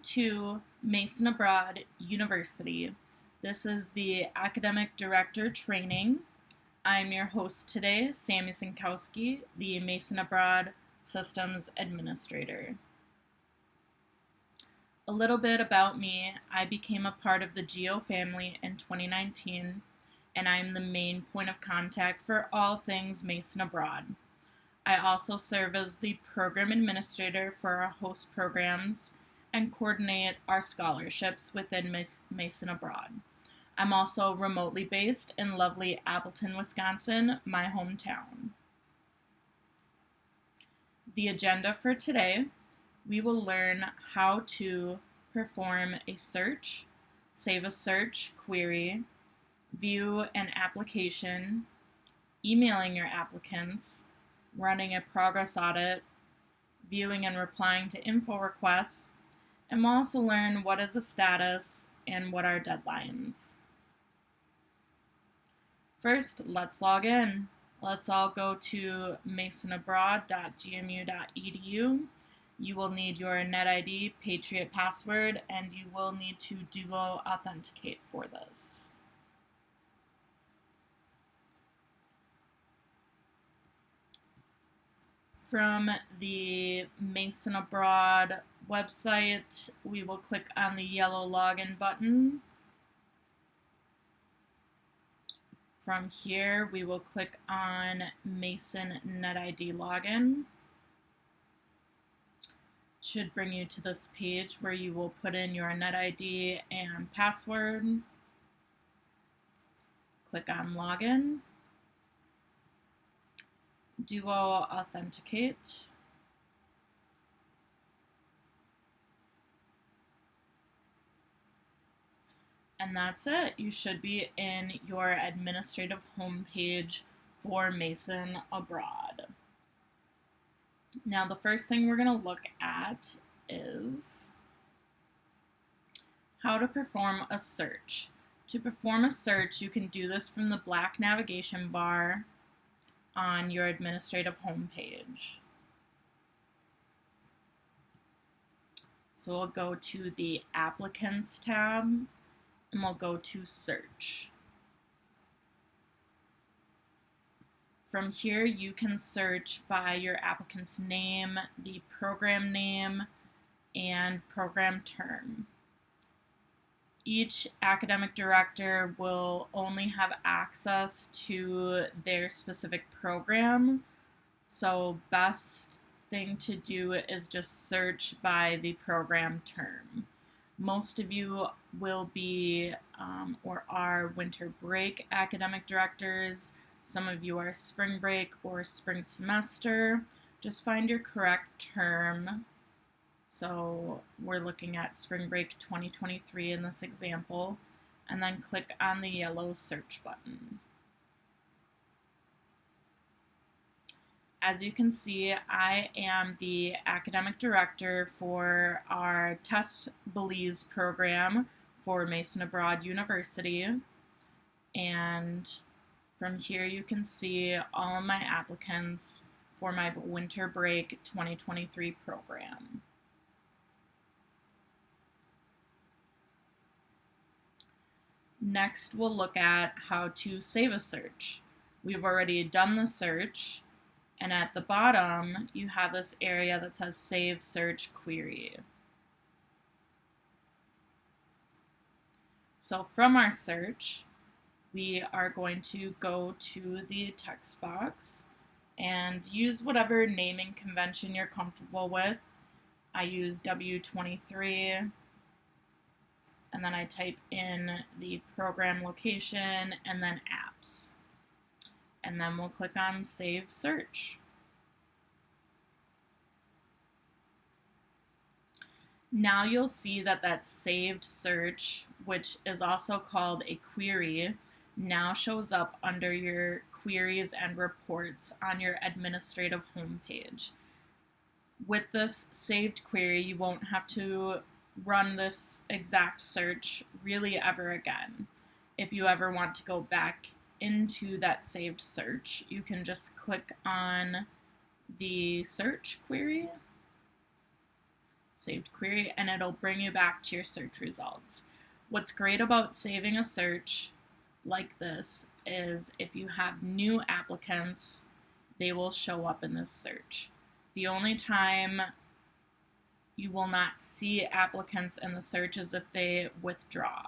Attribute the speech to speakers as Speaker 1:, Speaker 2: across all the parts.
Speaker 1: to MasonAbroad University. This is the Academic Director Training. I'm your host today, Sammy Sinkowski, the MasonAbroad Systems Administrator. A little bit about me. I became a part of the GEO family in 2019, and I'm the main point of contact for all things MasonAbroad. I also serve as the program administrator for our host programs and coordinate our scholarships within MasonAbroad. I'm also remotely based in lovely Appleton, Wisconsin, my hometown. The agenda for today, we will learn how to perform a search, save a search query, view an application, emailing your applicants, running a progress audit, viewing and replying to info requests, and we'll also learn what is the status and what are deadlines. First, let's log in. Let's all go to masonabroad.gmu.edu. You will need your NetID Patriot password, and you will need to Duo authenticate for this. From the MasonAbroad website, we will click on the yellow login button. From here, we will click on Mason NetID Login. Should bring you to this page where you will put in your NetID and password. Click on Login. Duo authenticate. And that's it. You should be in your administrative homepage for MasonAbroad. Now, the first thing we're going to look at is how to perform a search. To perform a search, you can do this from the black navigation bar on your administrative homepage. So we'll go to the Applicants tab, and we'll go to Search. From here, you can search by your applicant's name, the program name, and program term. Each academic director will only have access to their specific program, so best thing to do is just search by the program term. Most of you will be or are winter break academic directors. Some of you are spring break or spring semester. Just find your correct term. So we're looking at spring break 2023 in this example, and then click on the yellow search button. As you can see, I am the academic director for our Test Belize program for MasonAbroad University, and from here you can see all of my applicants for my winter break 2023 program. Next, we'll look at how to save a search. We've already done the search, and at the bottom, you have this area that says Save Search Query. So from our search, we are going to go to the text box and use whatever naming convention you're comfortable with. I use W23. And then I type in the program location and then apps. And then we'll click on Save Search. Now you'll see that saved search, which is also called a query, now shows up under your queries and reports on your administrative homepage. With this saved query, you won't have to run this exact search really ever again. If you ever want to go back into that saved search, you can just click on the search query, saved query, and it'll bring you back to your search results. What's great about saving a search like this is if you have new applicants, they will show up in this search. The only time you will not see applicants in the search is if they withdraw.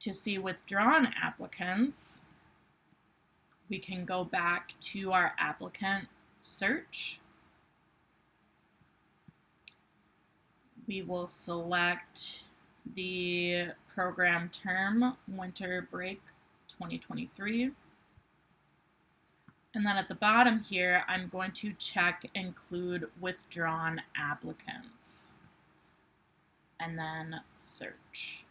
Speaker 1: To see withdrawn applicants, we can go back to our applicant search. We will select the program term, winter break 2023. And then at the bottom here, I'm going to check include withdrawn applicants. And then search.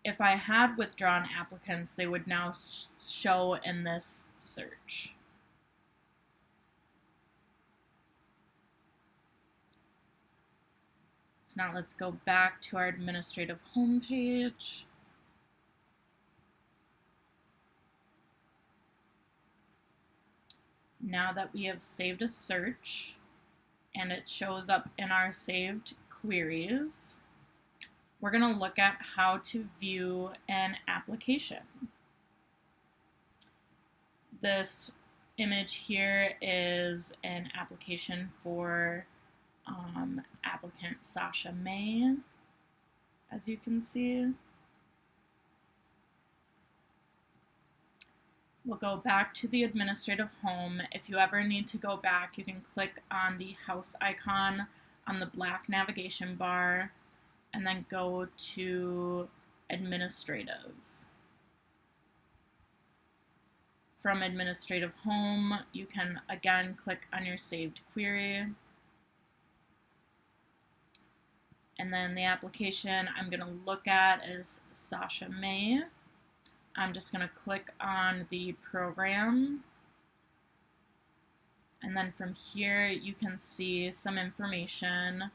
Speaker 1: If I had withdrawn applicants, they would now show in this search. So now let's go back to our administrative homepage. Now that we have saved a search and it shows up in our saved queries, we're going to look at how to view an application. This image here is an application for applicant Sasha May, as you can see. We'll go back to the administrative home. If you ever need to go back, you can click on the house icon on the black navigation bar and then go to administrative. From administrative home, you can again click on your saved query. And then the application I'm going to look at is Sasha May. I'm just going to click on the program. And then from here, you can see some information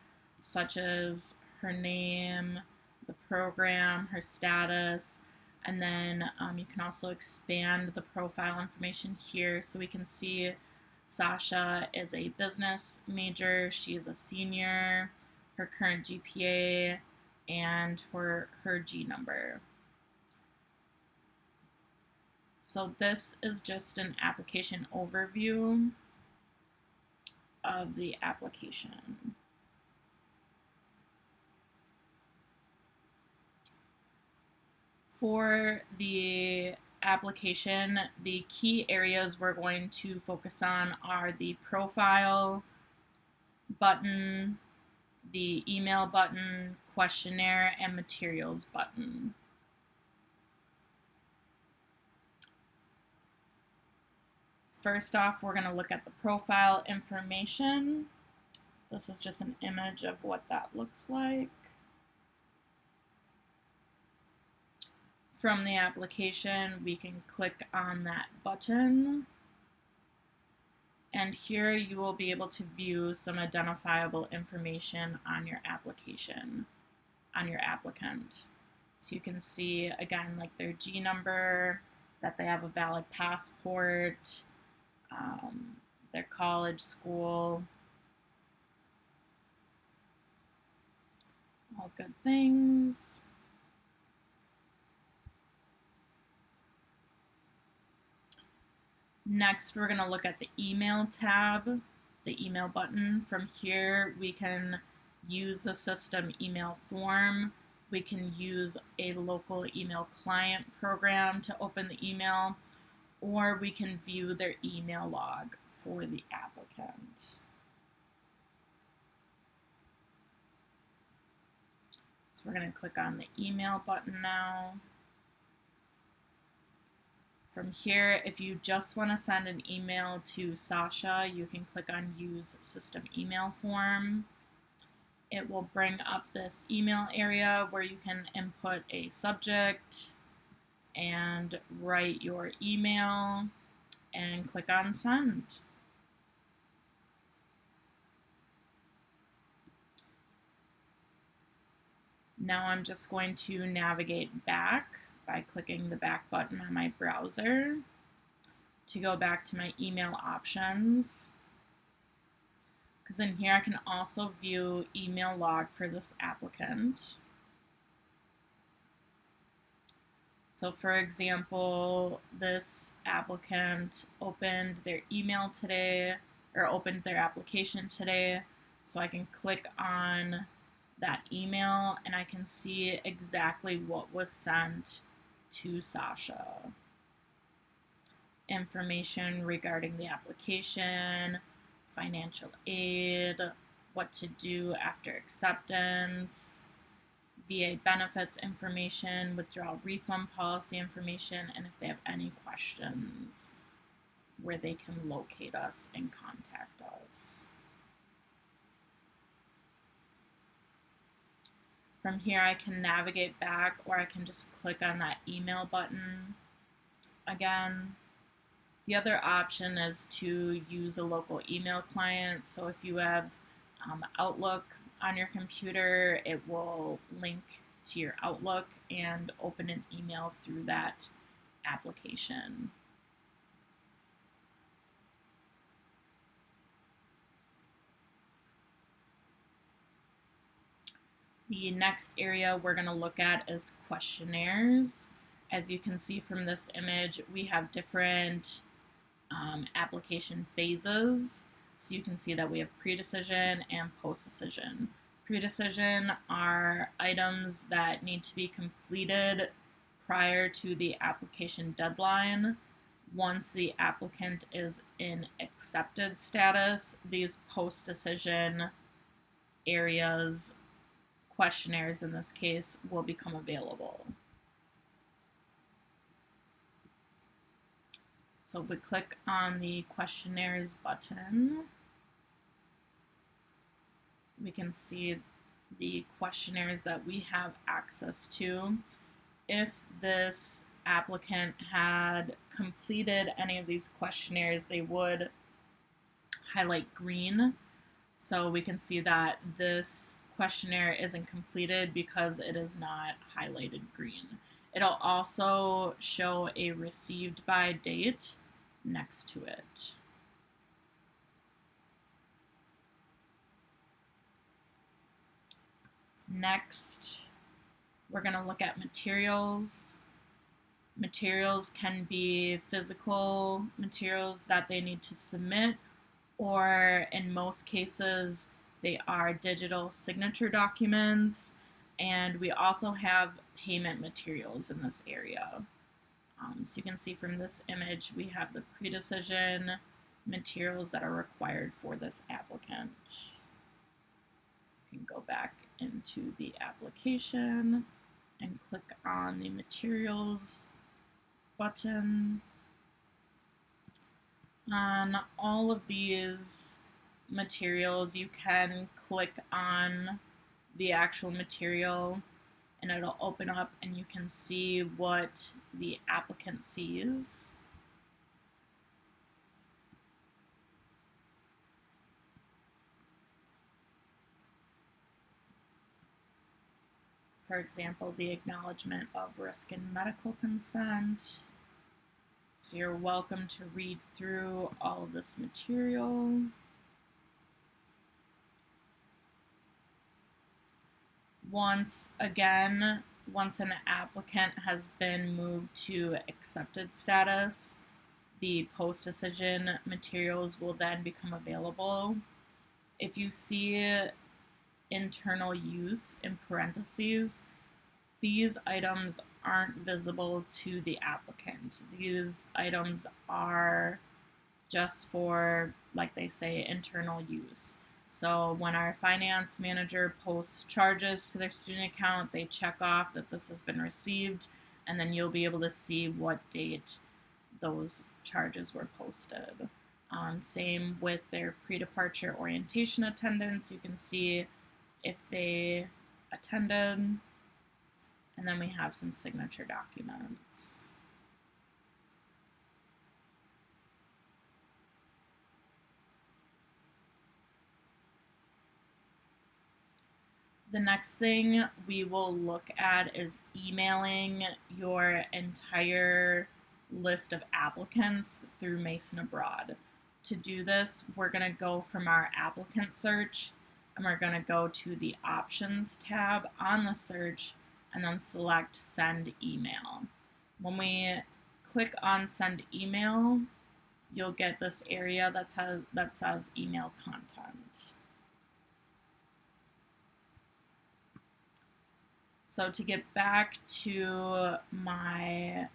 Speaker 1: such as her name, the program, her status, and then you can also expand the profile information here so we can see Sasha is a business major, she is a senior, her current GPA, and her G number. So this is just an application overview of the application. For the application, the key areas we're going to focus on are the profile button, the email button, questionnaire, and materials button. First off, we're going to look at the profile information. This is just an image of what that looks like. From the application, we can click on that button. And here you will be able to view some identifiable information on your application, on your applicant. So you can see, again, like their G number, that they have a valid passport, their college, school, all good things. Next, we're going to look at the email tab, the email button. From here, we can use the system email form. We can use a local email client program to open the email, or we can view their email log for the applicant. So we're going to click on the email button now. From here, if you just want to send an email to Sasha, you can click on Use System Email Form. It will bring up this email area where you can input a subject and write your email and click on Send. Now I'm just going to navigate back by clicking the back button on my browser to go back to my email options, because in here I can also view email log for this applicant. So for example, this applicant opened their email today, or opened their application today. So I can click on that email and I can see exactly what was sent to Sasha. Information regarding the application, financial aid, what to do after acceptance, VA benefits information, withdrawal refund policy information, and if they have any questions, where they can locate us and contact us. From here, I can navigate back, or I can just click on that email button again. The other option is to use a local email client. So if you have Outlook on your computer, it will link to your Outlook and open an email through that application. The next area we're going to look at is questionnaires. As you can see from this image, we have different application phases. So you can see that we have pre-decision and post-decision. Pre-decision are items that need to be completed prior to the application deadline. Once the applicant is in accepted status, these post-decision areas, questionnaires in this case, will become available. So if we click on the questionnaires button, we can see the questionnaires that we have access to. If this applicant had completed any of these questionnaires, they would highlight green. So we can see that this questionnaire isn't completed because it is not highlighted green. It'll also show a received by date next to it. Next, we're going to look at materials. Materials can be physical materials that they need to submit, or in most cases, they are digital signature documents, and we also have payment materials in this area. So you can see from this image, we have the pre-decision materials that are required for this applicant. You can go back into the application and click on the materials button. On all of these materials, you can click on the actual material and it'll open up and you can see what the applicant sees. For example, the acknowledgement of risk and medical consent. So you're welcome to read through all of this material. Once an applicant has been moved to accepted status, the post-decision materials will then become available. If you see internal use in parentheses, these items aren't visible to the applicant. These items are just for, like they say, internal use. So when our finance manager posts charges to their student account, they check off that this has been received, and then you'll be able to see what date those charges were posted. Same with their pre-departure orientation attendance. You can see if they attended, and then we have some signature documents. The next thing we will look at is emailing your entire list of applicants through MasonAbroad. to do this, we're going to go from our applicant search and we're going to go to the options tab on the search and then select send email. When we click on send email, you'll get this area that says email content. So to get back to my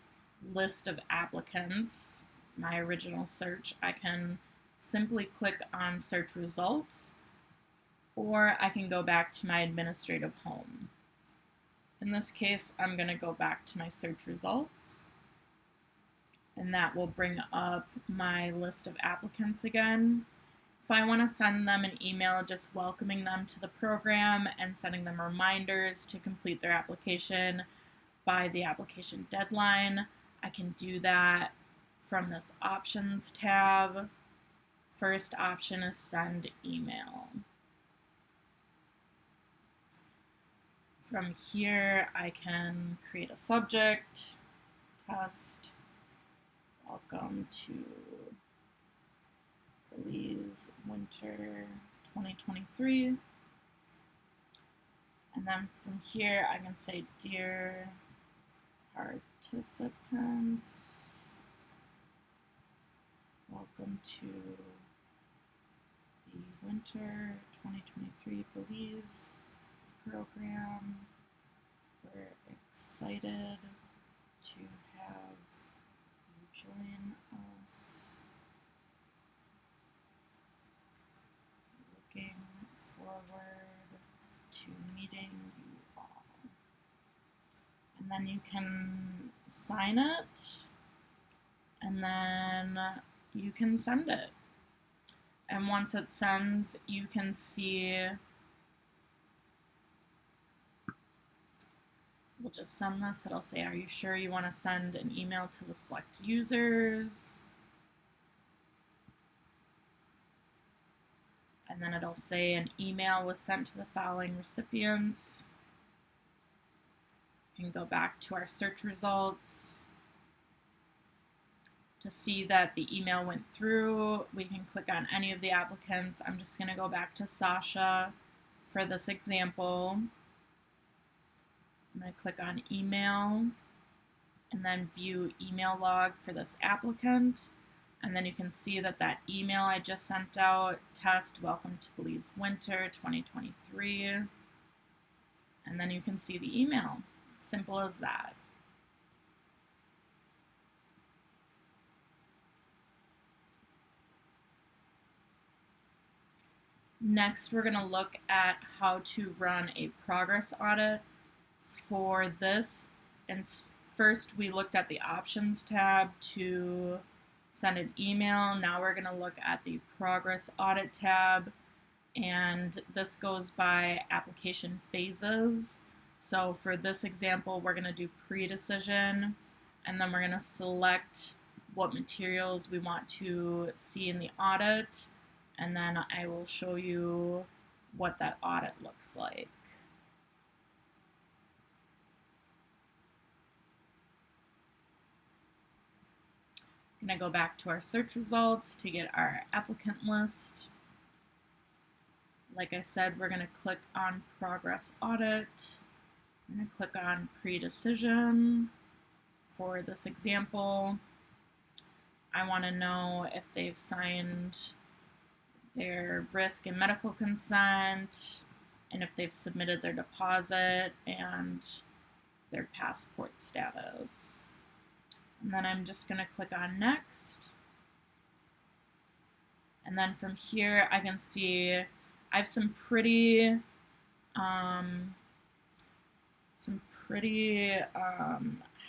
Speaker 1: list of applicants, my original search, I can simply click on search results, or I can go back to my administrative home. In this case, I'm going to go back to my search results, and that will bring up my list of applicants again. If I want to send them an email just welcoming them to the program and sending them reminders to complete their application by the application deadline, I can do that from this options tab. First option is send email. From here, I can create a subject, test, welcome to Belize Winter 2023. And then from here, I can say, dear participants, welcome to the Winter 2023 Belize program. We're excited to have you join us. Looking forward to meeting you all. And then you can sign it, and then you can send it. And once it sends, you can see, we'll just send this. It'll say, are you sure you want to send an email to the select users? And then it'll say an email was sent to the following recipients. We can go back to our search results. To see that the email went through, we can click on any of the applicants. I'm just going to go back to Sasha for this example. I'm going to click on email and then view email log for this applicant. And then you can see that that email I just sent out, test, welcome to Belize Winter 2023. And then you can see the email. Simple as that. Next, we're going to look at how to run a progress audit. For this, and first we looked at the options tab to send an email. Now we're going to look at the progress audit tab, and this goes by application phases. So for this example, we're going to do pre-decision, and then we're going to select what materials we want to see in the audit, and then I will show you what that audit looks like. I'm going to go back to our search results to get our applicant list. Like I said, we're going to click on progress audit. I'm going to click on pre-decision. For this example, I want to know if they've signed their risk and medical consent, and if they've submitted their deposit and their passport status. And then I'm just going to click on next. And then from here, I can see I have some pretty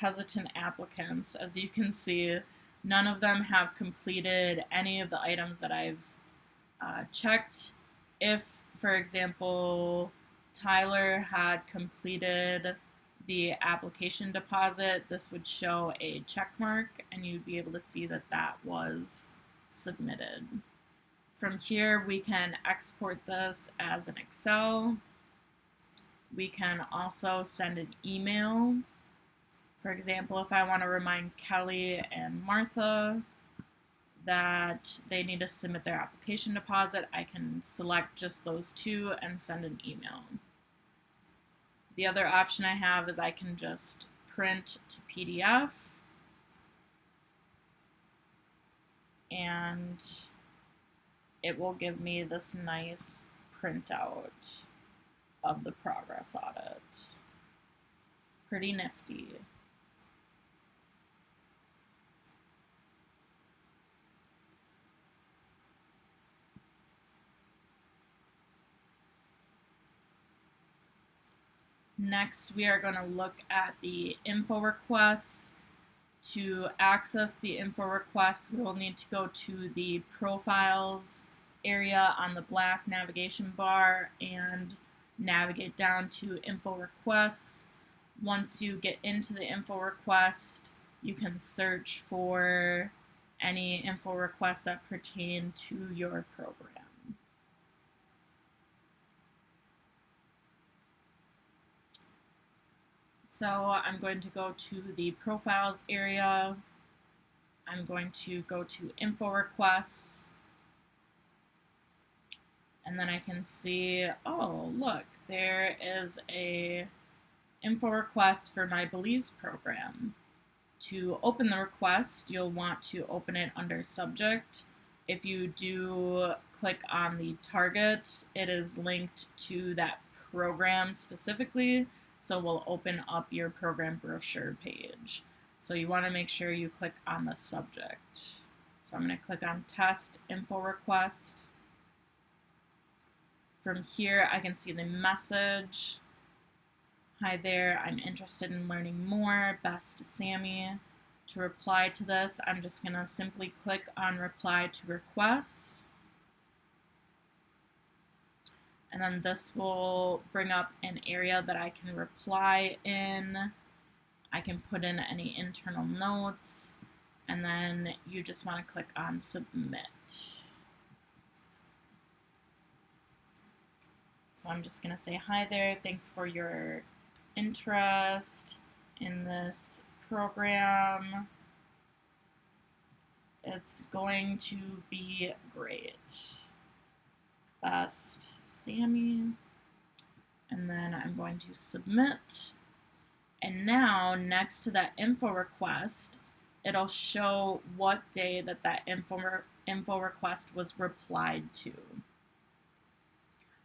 Speaker 1: hesitant applicants. As you can see, none of them have completed any of the items that I've checked. If, for example, Tyler had completed the application deposit, this would show a check mark, and you'd be able to see that that was submitted. From here, we can export this as an Excel. We can also send an email. For example, if I want to remind Kelly and Martha that they need to submit their application deposit, I can select just those two and send an email. The other option I have is I can just print to PDF, and it will give me this nice printout of the progress audit. Pretty nifty. Next, we are going to look at the info requests. To access the info requests, we will need to go to the profiles area on the black navigation bar and navigate down to info requests. Once you get into the info request, you can search for any info requests that pertain to your program. So I'm going to go to the profiles area. I'm going to go to info requests. And then I can see, oh, look, there is a info request for my Belize program. To open the request, you'll want to open it under subject. If you do click on the target, it is linked to that program specifically. So we'll open up your program brochure page. So you want to make sure you click on the subject. So I'm going to click on test info request. From here, I can see the message. Hi there, I'm interested in learning more. Best, Sammy. To reply to this, I'm just going to simply click on reply to request. And then this will bring up an area that I can reply in. I can put in any internal notes, and then you just want to click on submit. So I'm just going to say, hi there, thanks for your interest in this program. It's going to be great. Best, Sammy. And then I'm going to submit. And now, next to that info request, it'll show what day that info request was replied to.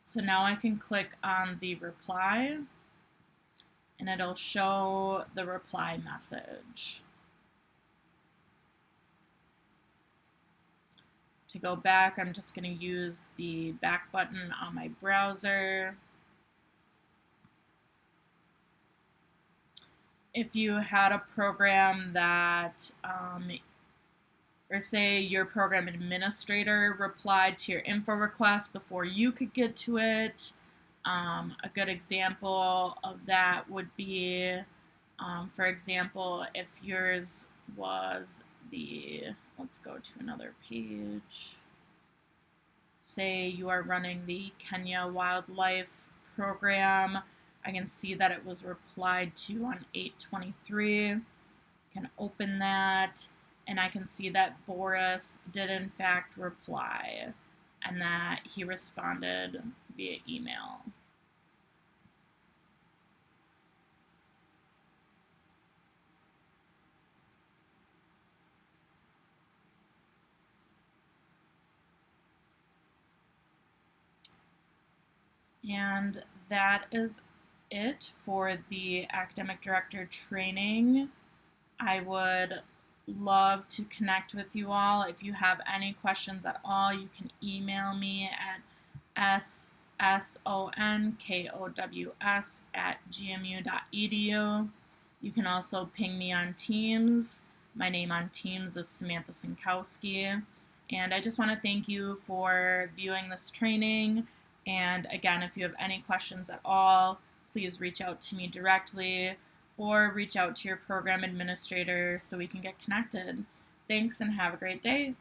Speaker 1: So now I can click on the reply, and it'll show the reply message. To go back, I'm just going to use the back button on my browser. If you had a program that, or say your program administrator replied to your info request before you could get to it, a good example of that would be, for example, if yours was let's go to another page. Say you are running the Kenya Wildlife Program. I can see that it was replied to on 8/23. I can open that, and I can see that Boris did in fact reply, and that he responded via email. And that is it for the academic director training. I would love to connect with you all. If you have any questions at all, you can email me at sonkows@gmu.edu. You can also ping me on Teams. My name on Teams is Samantha Sinkowski. And I just want to thank you for viewing this training. And again, if you have any questions at all, please reach out to me directly or reach out to your program administrator so we can get connected. Thanks and have a great day.